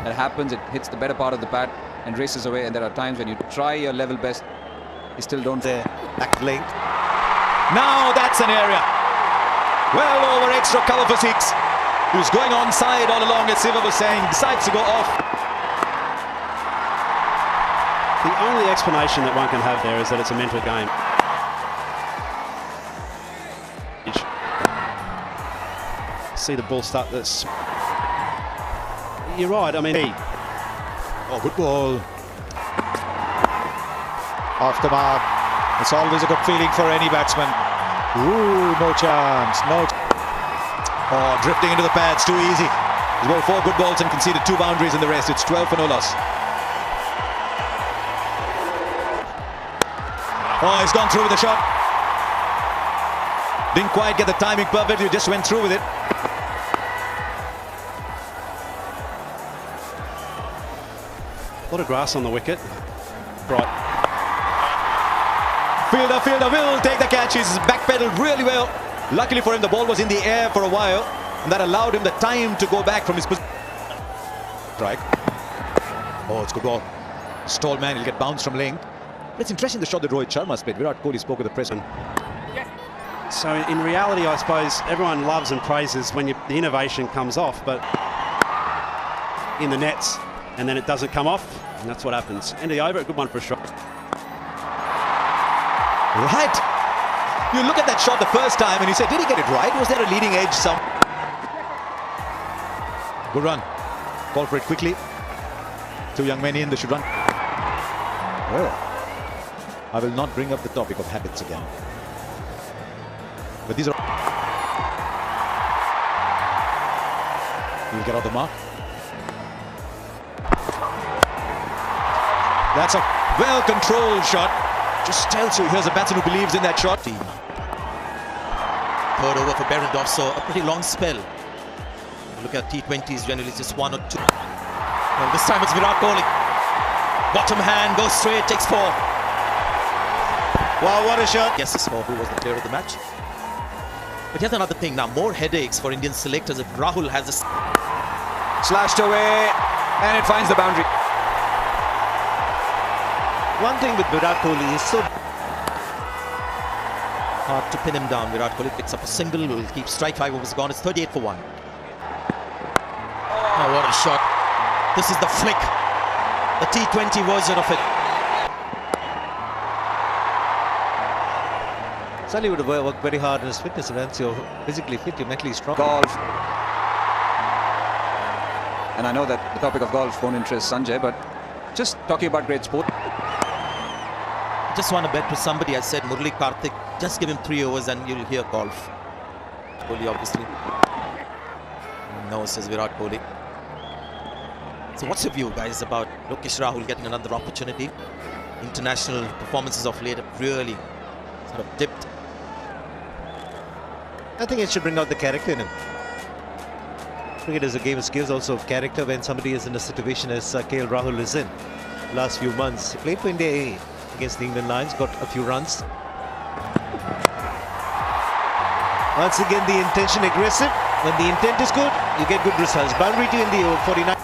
It happens, it hits the better part of the pad and races away, and there are times when you try your level best, you still don't. There, back link. Now that's an area. Well over extra cover for six. He was going onside all along, as Siva was saying, decides to go off. The only explanation that one can have there is that it's a mental game. See the ball start this. You're right, I mean... Oh, good ball. Off the mark. It's always a good feeling for any batsman. Ooh, no chance. No. Oh, drifting into the pads, too easy. He's bowled 4 good balls and conceded 2 boundaries in the rest. It's 12 for no loss. Oh, he's gone through with the shot. Didn't quite get the timing perfect, he just went through with it. A lot of grass on the wicket. Bright. Fielder will take the catch. He's backpedaled really well. Luckily for him, the ball was in the air for a while, and that allowed him the time to go back from his position. Strike. Oh, it's good ball. Stall man, he'll get bounced from length. But it's interesting the shot that Rohit Sharma played. Virat Kohli spoke with the press. So in reality, I suppose everyone loves and praises when the innovation comes off, but in the nets, and then it doesn't come off, and that's what happens. End of the over, a good one for a shot. Right. You look at that shot the first time and you say, did he get it right? Was there a leading edge Good run. Call for it quickly. 2 young men in, they should run. Well, I will not bring up the topic of habits again. But these are... He'll get off the mark. That's a well-controlled shot. Just tells you here's a batsman who believes in that shot. Third over for Berendorf, so a pretty long spell. Look at T20s, generally just 1 or 2. Well, this time it's Virat Kohli. Bottom hand, goes straight, takes 4. Wow, what a shot. Guesses for who was the player of the match. But here's another thing now, more headaches for Indian selectors if Rahul has a... Slashed away, and it finds the boundary. One thing with Virat Kohli is so hard to pin him down. Virat Kohli picks up a single, will keep strike 5 overs gone. It's 38 for 1. Oh, what a shot. This is the flick. The T20 version of it. Sally would have worked very hard on his fitness events. You're physically fit, you're mentally strong. Golf. And I know that the topic of golf won't interest Sanjay, but just talking about great sport. Just want to bet to somebody. I said Murali Karthik, just give him 3 overs and you'll hear golf. Kohli obviously. No, says Virat Kohli. So what's your view, guys, about Lokesh Rahul getting another opportunity? International performances of late have really sort of dipped. I think it should bring out the character in him. Cricket is a game of skills, also of character. When somebody is in a situation as KL Rahul is in last few months, he played for India A against the England Lions, got a few runs. Once again, the intention aggressive. When the intent is good, you get good results. Boundary to in the over 49.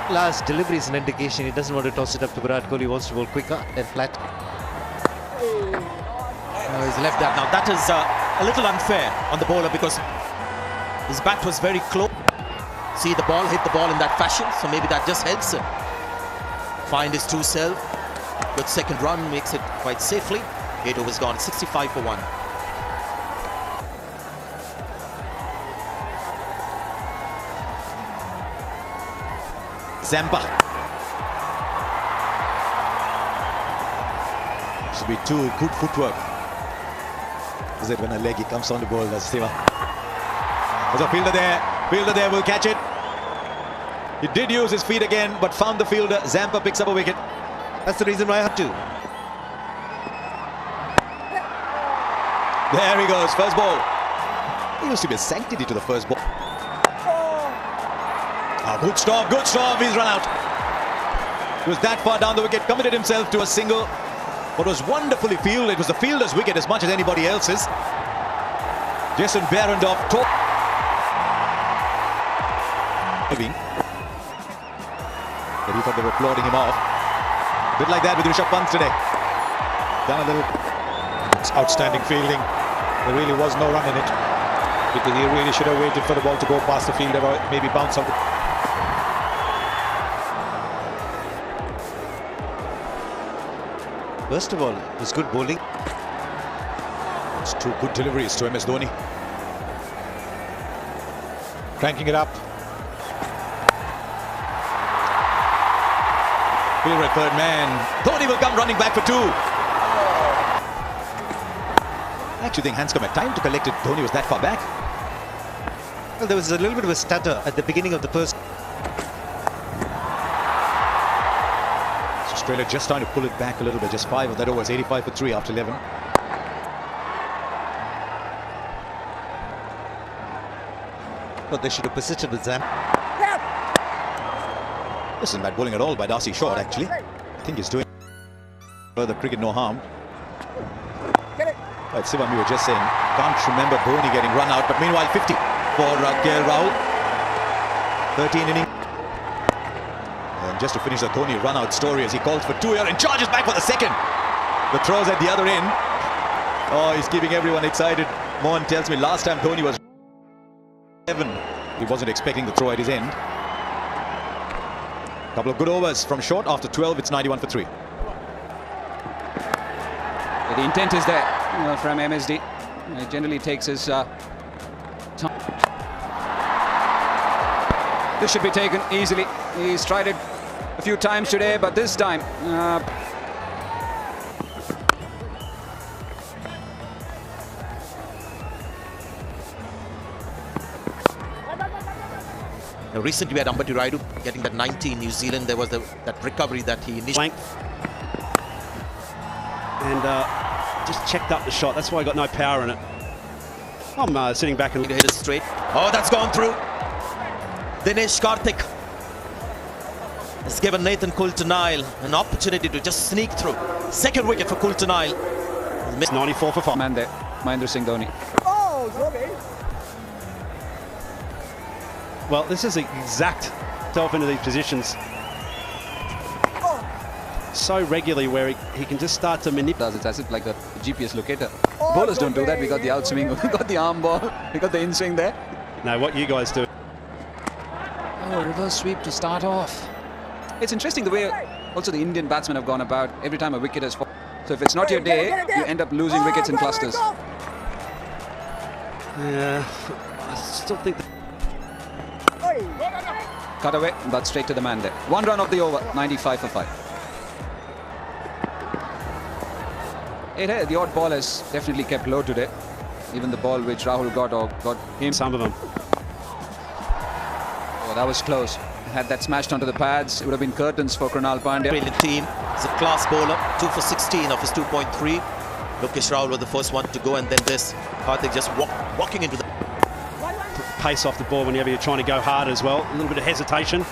Last delivery is an indication he doesn't want to toss it up to Virat Kohli. He wants to bowl quicker and flat. He's left that now. That is a little unfair on the bowler because his bat was very close. See the ball, hit the ball in that fashion, so maybe that just helps him find his true self. Good second run, makes it quite safely. 8 overs gone, 65 for 1. Zampa. Should be 2 good footwork. Is it when a leggy comes on the ball? That's Siva. There's a fielder there. Fielder there will catch it. He did use his feet again, but found the fielder. Zampa picks up a wicket. That's the reason why I had to. There he goes, first ball. There used to be a sanctity to the first ball. Good stop, he's run out. He was that far down the wicket, committed himself to a single. What was wonderfully fielded, it was the fielder's wicket as much as anybody else's. Jason Behrendorff But he thought they were applauding him off. A bit like that with Rishabh Pant today. Done a little. It's outstanding fielding. There really was no run in it, because he really should have waited for the ball to go past the fielder or maybe bounce off the... First of all, it was good bowling. It's two good deliveries to MS Dhoni. Cranking it up. Fielder at third man. Dhoni will come running back for two. I actually think Hanscom had time to collect it. Dhoni was that far back. Well, there was a little bit of a stutter at the beginning of the first. So Australia just trying to pull it back a little bit. Just 5 of that over. 85 for 3 after 11. But they should have persisted with Zam. This isn't bad bowling at all by Darcy Short, actually. I think he's doing further cricket no harm. Right, Sivam, you were just saying, can't remember Dhoni getting run out, but meanwhile 50 for KL Rahul. 13 innings. And just to finish the Dhoni run-out story as he calls for 2 here and charges back for the second. The throw's at the other end. Oh, he's keeping everyone excited. Mohan tells me last time Dhoni was 7. He wasn't expecting the throw at his end. Couple of good overs from Short. After 12, it's 91 for 3. The intent is there from MSD. It generally takes his time. This should be taken easily. He's tried it a few times today, but this time Now, recently we had Ambati Rayudu getting that 90 in New Zealand. There was that recovery that he initially... And just checked up the shot. That's why I got no power in it. I'm sitting back and... hit it straight. Oh, that's gone through. Dinesh Karthik has given Nathan Coulter-Nile an opportunity to just sneak through. Second wicket for Coulter-Nile. 94 for 5. man there, Mahendra Singh Dhoni. Well, this is the exact self into these positions so regularly where he can just start to manipulate. It's as if like a GPS locator. Bowlers don't do that. We got the outswing, we got the arm ball, we got the in-swing there. No, what you guys do. Oh, reverse sweep to start off. It's interesting the way also the Indian batsmen have gone about every time a wicket has fallen. So if it's not your day, you end up losing wickets in clusters. Yeah, I still think that... Cut away, but straight to the man there. 1 run of the over, 95 for 5. The odd ball has definitely kept low today. Even the ball which Rahul got him. Some of them. Oh, that was close. Had that smashed onto the pads, it would have been curtains for Krunal Pandya. Brilliant team. He's a class bowler. 2 for 16 of his 2.3. Lokesh Rahul was the first one to go, and then this Karthik just walking into the... Pace off the ball whenever you're trying to go hard as well. A little bit of hesitation.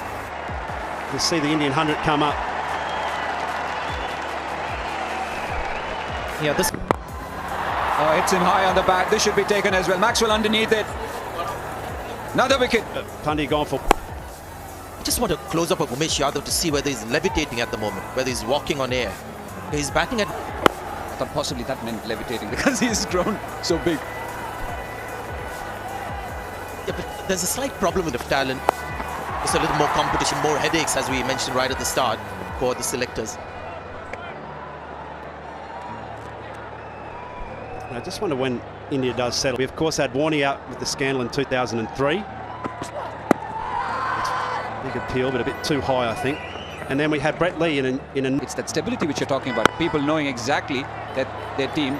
You see the Indian 100 come up. Yeah, this... Oh, it's in high on the bat. This should be taken as well. Maxwell underneath it. Another wicket. Pandya gone for... I just want a close-up of Umesh Yadav to see whether he's levitating at the moment, whether he's walking on air. He's batting at... I thought possibly that meant levitating because he's grown so big. Yeah, but there's a slight problem with the talent. Just a little more competition, more headaches, as we mentioned right at the start, for the selectors. I just wonder when India does settle. We of course had Warney out with the scandal in 2003. Big appeal, but a bit too high, I think. And then we had Brett Lee in an... It's that stability which you're talking about. People knowing exactly that their team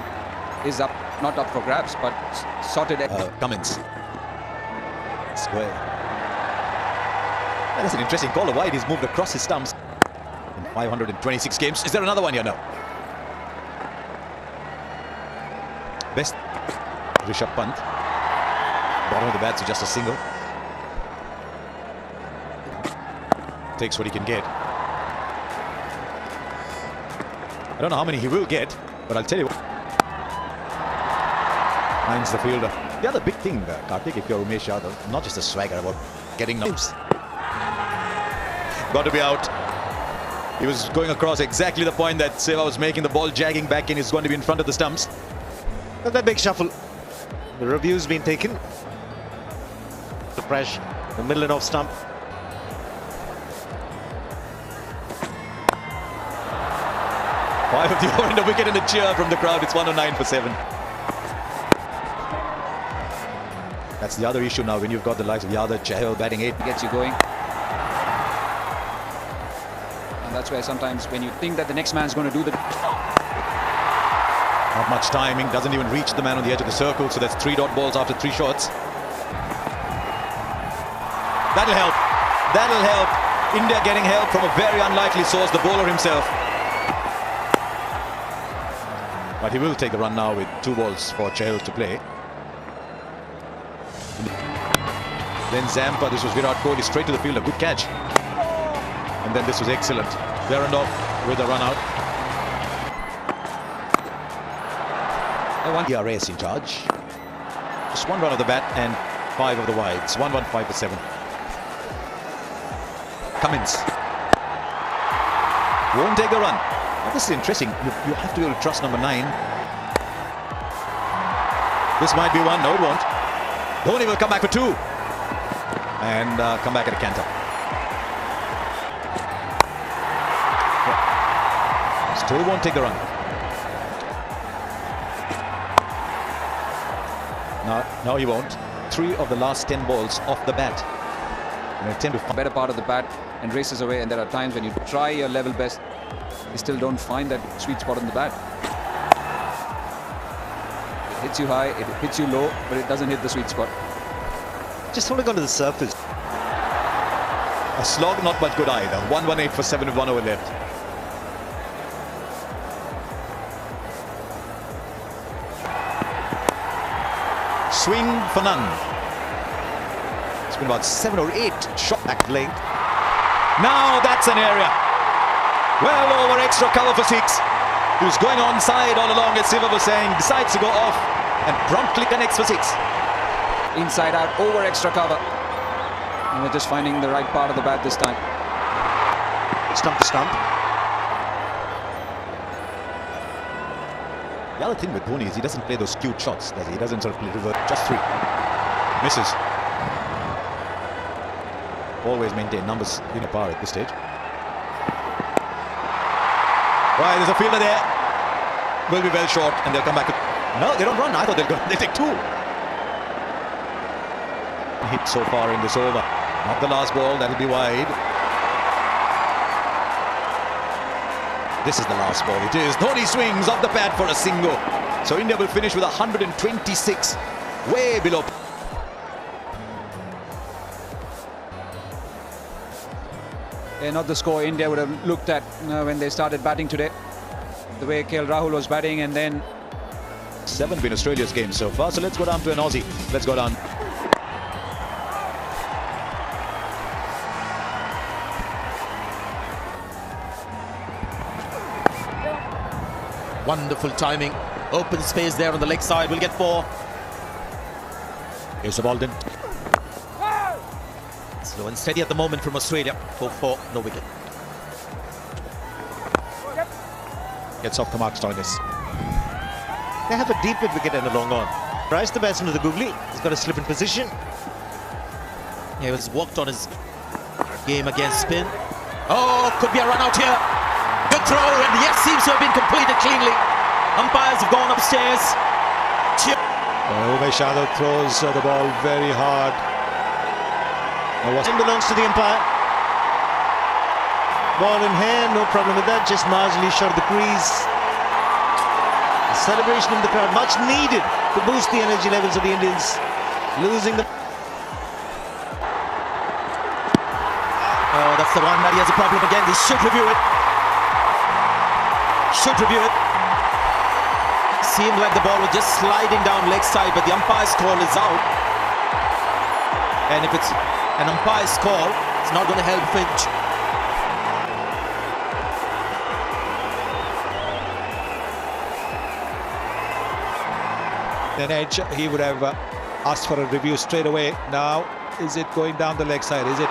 is up, not up for grabs, but sorted. Cummins. Square. That's an interesting call. Wide he's moved across his stumps in 526 games. Is there another one here? No. Best Rishabh Pant. Bottom of the bat, so just a single. Takes what he can get. I don't know how many he will get, but I'll tell you what. Finds the fielder. The other big thing, Karthik, if you're Umesh Yadav, not just a swagger about getting numbers. got to be out. He was going across exactly the point that Seva was making. The ball jagging back in. He's going to be in front of the stumps. And that big shuffle. The review's been taken. The pressure, the middle and off stump. Five of the over and a wicket and a cheer from the crowd. It's 109 for 7. That's the other issue now when you've got the likes of Yadav, Chahal batting 8. Gets you going. And that's where sometimes when you think that the next man's going to do the... Not much timing, doesn't even reach the man on the edge of the circle. So that's 3 dot balls after 3 shots. That'll help. That'll help. India getting help from a very unlikely source, the bowler himself. But he will take the run now with 2 balls for Chahal to play. Then Zampa, this was Virat Kohli straight to the field, a good catch. And then this was excellent. Behrendorff with a run out. DRS in charge. Just 1 run of the bat and 5 of the wides. 115 for 7. Cummins. Won't take the run. Now, this is interesting. You have to be able to trust number 9. This might be one. No, it won't. Dhoni will come back for 2. And come back at a canter. Still won't take the run. No, he won't. 3 of the last 10 balls off the bat. And attempt to better part of the bat and races away, and there are times when you try your level best, you still don't find that sweet spot on the bat. It hits you high, it hits you low, but it doesn't hit the sweet spot. Just holding onto the surface. A slog not much good either. 118 for 7 with 1 over left. Swing for none. It's been about 7 or 8 shot back length. Now that's an area. Well over extra cover for 6. He was going onside all along, as Siva was saying. Decides to go off and promptly connects for 6. Inside out, over extra cover. And we're just finding the right part of the bat this time. Stump to stump. The other thing with Dhoni is he doesn't play those cute shots, does he? He doesn't sort of play reverse. Just 3. Misses. Always maintain numbers in a par at this stage. Right, there's a fielder there. Will be well short and they'll come back. No, they don't run. I thought they'll take 2. Hit so far in this over. Not the last ball, that'll be wide. This is the last ball, it is. Dhoni swings off the pad for a single. So India will finish with 126, way below. Yeah, not the score India would have looked at when they started batting today. The way KL Rahul was batting, and then 7 been Australia's game so far, so let's go down to an Aussie. Let's go down. Wonderful timing. Open space there on the leg side. We'll get 4. Here's the ball then. Slow and steady at the moment from Australia. 4-4, no wicket. Gets off the mark, Stoinis. They have a deep mid wicket and a long on. Price the batsman to the googly. He's got to slip in position. He was worked on his game against spin. Oh, could be a run out here. Good throw, and yes, seems to have been completed cleanly. Umpires have gone upstairs. Umesh Yadav throws the ball very hard. It belongs to the umpire. Ball in hand, no problem with that. Just marginally short of the crease. The celebration in the crowd, much needed to boost the energy levels of the Indians. Losing the... Oh, that's the one that he has a problem again. He should review it. Should review it. Seemed like the ball was just sliding down leg side, but the umpire's call is out. And if it's an umpire's call, it's not going to help Finch. An edge, he would have asked for a review straight away. Now, is it going down the leg side? Is it?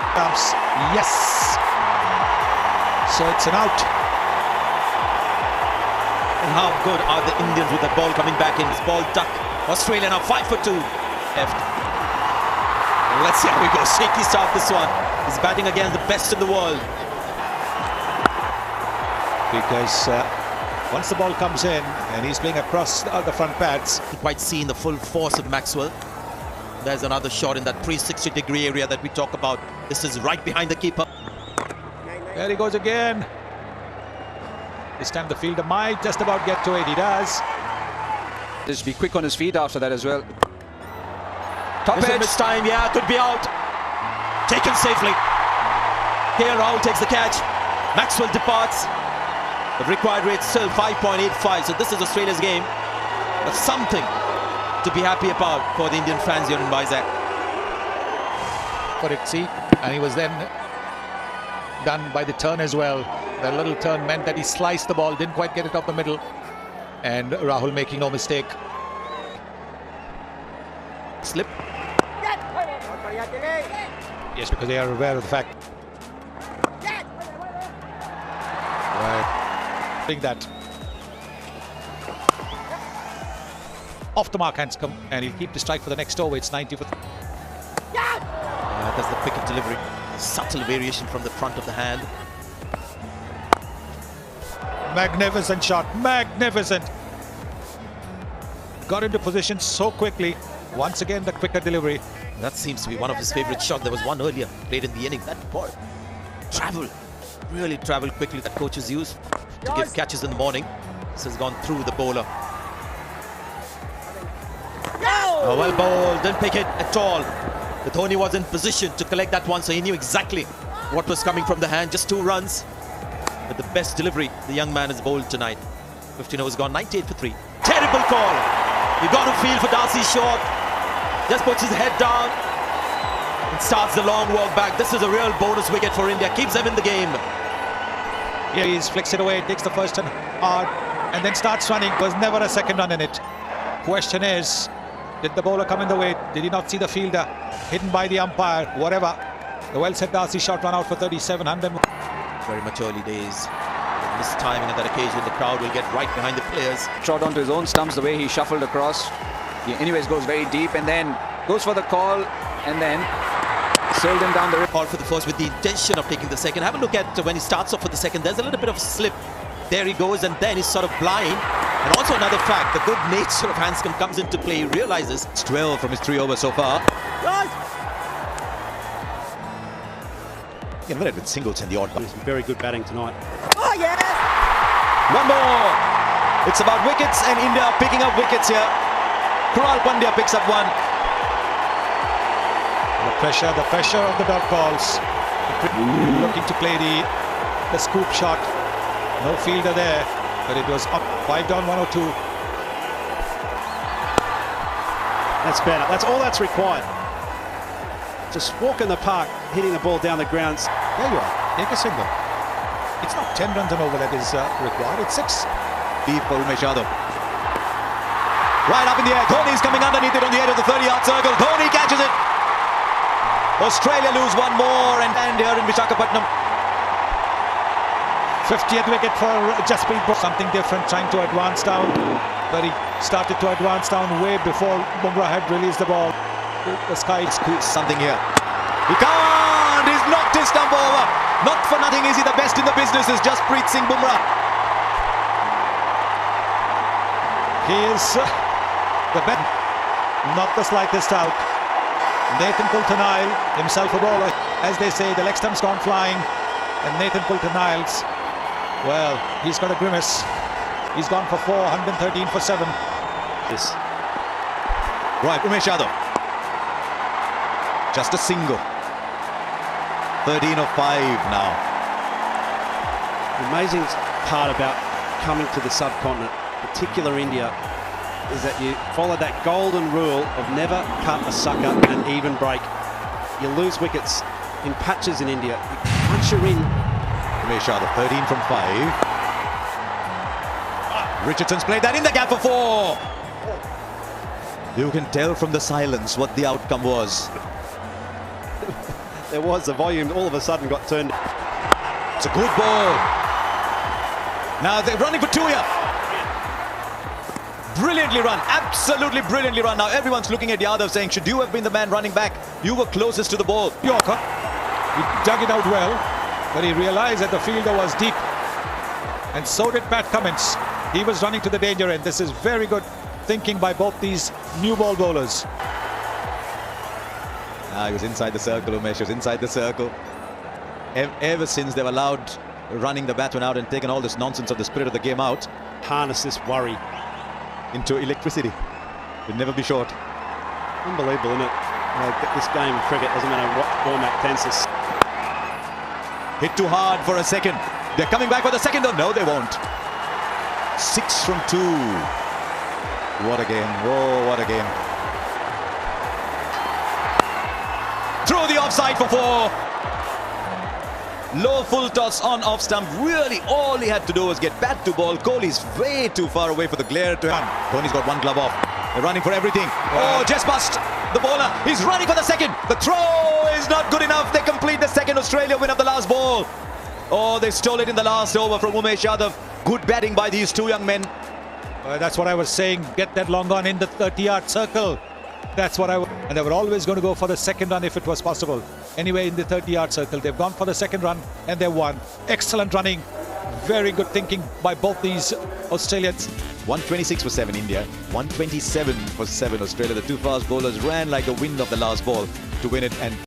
Yes! So it's an out. And how good are the Indians with the ball coming back in? This ball duck. Australia now 5 for 2. Left. Let's see how we go. Shaky start this one. He's batting against the best in the world. Because once the ball comes in and he's playing across the front pads. You quite see in the full force of Maxwell. There's another shot in that 360-degree area that we talk about. This is right behind the keeper. There he goes again. This time the fielder might just about get to it. He does. Just be quick on his feet after that as well. Top edge. This time, yeah, could be out. Taken safely. Here, Rahul takes the catch. Maxwell departs. The required rate still 5.85. So this is Australia's game. But something to be happy about for the Indian fans here in Vizag. For it, see, and he was then done by the turn as well. That little turn meant that he sliced the ball, didn't quite get it off the middle, and Rahul making no mistake. Slip. Yes, because they are aware of the fact. Right. Think that. Off the mark, hands come, and he'll keep the strike for the next over. It's 90 for. That's the quick delivery. Subtle variation from the front of the hand. Magnificent shot, magnificent. Got into position so quickly. Once again, the quicker delivery. That seems to be one of his favorite shots. There was one earlier, played in the inning. That ball traveled, really traveled quickly. That coaches use to give catches in the morning. This has gone through the bowler. Oh, well bowled, didn't pick it at all. The Dhoni was in position to collect that one, so he knew exactly what was coming from the hand. Just 2 runs. But the best delivery the young man has bowled tonight. 15 overs gone, 98 for 3. Terrible call. You got to feel for Darcy Short. Just puts his head down and starts the long walk back. This is a real bonus wicket for India. Keeps them in the game. Here he flicks it away, takes the first and hard, and then starts running. Was never a second run in it. Question is, did the bowler come in the way? Did he not see the fielder? Hidden by the umpire, whatever. The well-set Darcy Short run out for 3700. Very much early days. This timing at that occasion, the crowd will get right behind the players. Shot onto his own stumps the way he shuffled across. He anyways goes very deep and then goes for the call and then sailed him down the river. Call for the first with the intention of taking the second. Have a look at when he starts off for the second. There's a little bit of a slip. There he goes and then he's sort of blind. And also another fact, the good nature of Hanscom comes into play. He realizes. It's 12 from his 3 overs so far. You know, with singles and the odd. Some very good batting tonight. Oh, yes! One more! It's about wickets and India picking up wickets here. Krunal Pandya picks up one. The pressure of the dot balls. Looking to play the scoop shot. No fielder there, but it was up 5 down 102. That's better. That's all that's required. Just walk in the park, hitting the ball down the grounds. There you are. Take a single. It's not 10 runs and over that is required. It's 6. Deep for Umesh Yadav. Right up in the air. Dhoni's coming underneath it on the edge of the 30-yard circle. Dhoni catches it. Australia lose one more and here in Visakhapatnam. 50th wicket for Jasprit. Something different, trying to advance down. But he started to advance down way before Bumrah had released the ball. The sky squeezed something here. He can't! He's knocked his stump over. Not for nothing is he the best in the business, is Jasprit Singh Bumrah. He is the best. Not the slightest doubt. Nathan Coulter-Nile, himself a bowler. As they say, the leg stump's gone flying. And Nathan Coulter-Nile's, well, he's got a grimace. He's gone for 4, 113 for 7. Yes. Right, Umesh Yadav. Just a single. 13 of 5 now. The amazing part about coming to the subcontinent, particular India, is that you follow that golden rule of never cut a sucker an even break. You lose wickets in patches in India. Once you're in. Umesh Yadav, 13 from 5. Richardson's played that in the gap for 4. You can tell from the silence what the outcome was. There was the volume all of a sudden got turned. It's a good ball. Now they're running for two here. Brilliantly run, absolutely brilliantly run. Now everyone's looking at Yadav saying, should you have been the man running back? You were closest to the ball. Yorker, he dug it out well, but he realized that the fielder was deep. And so did Pat Cummins. He was running to the danger end. This is very good thinking by both these new ball bowlers. He was inside the circle, Umesh. He was inside the circle. Ever since they've allowed running the batsman out and taken all this nonsense of the spirit of the game out. Harness this worry. Into electricity. It'll never be short. Unbelievable, isn't it? This game of cricket doesn't matter what format tenses. Hit too hard for a second. They're coming back for the second. No, they won't. 6 from 2. What a game. Oh, what a game. Through the offside for 4. Low full toss on off stump. Really, all he had to do was get bat to ball. Kohli's way too far away for the glare to run. Dhoni's got one glove off. They're running for everything. Oh, just bust the bowler. He's running for the second. The throw is not good enough. They complete the second. Australia win of the last ball. Oh, they stole it in the last over from Umesh Yadav. Good batting by these two young men. That's what I was saying. Get that long on in the 30-yard circle. That's what and they were always going to go for the second run if it was possible. Anyway, in the 30-yard circle, they've gone for the second run and they won. Excellent running. Very good thinking by both these Australians. 126 for 7 India, 127 for 7 Australia. The two fast bowlers ran like the wind of the last ball to win it. And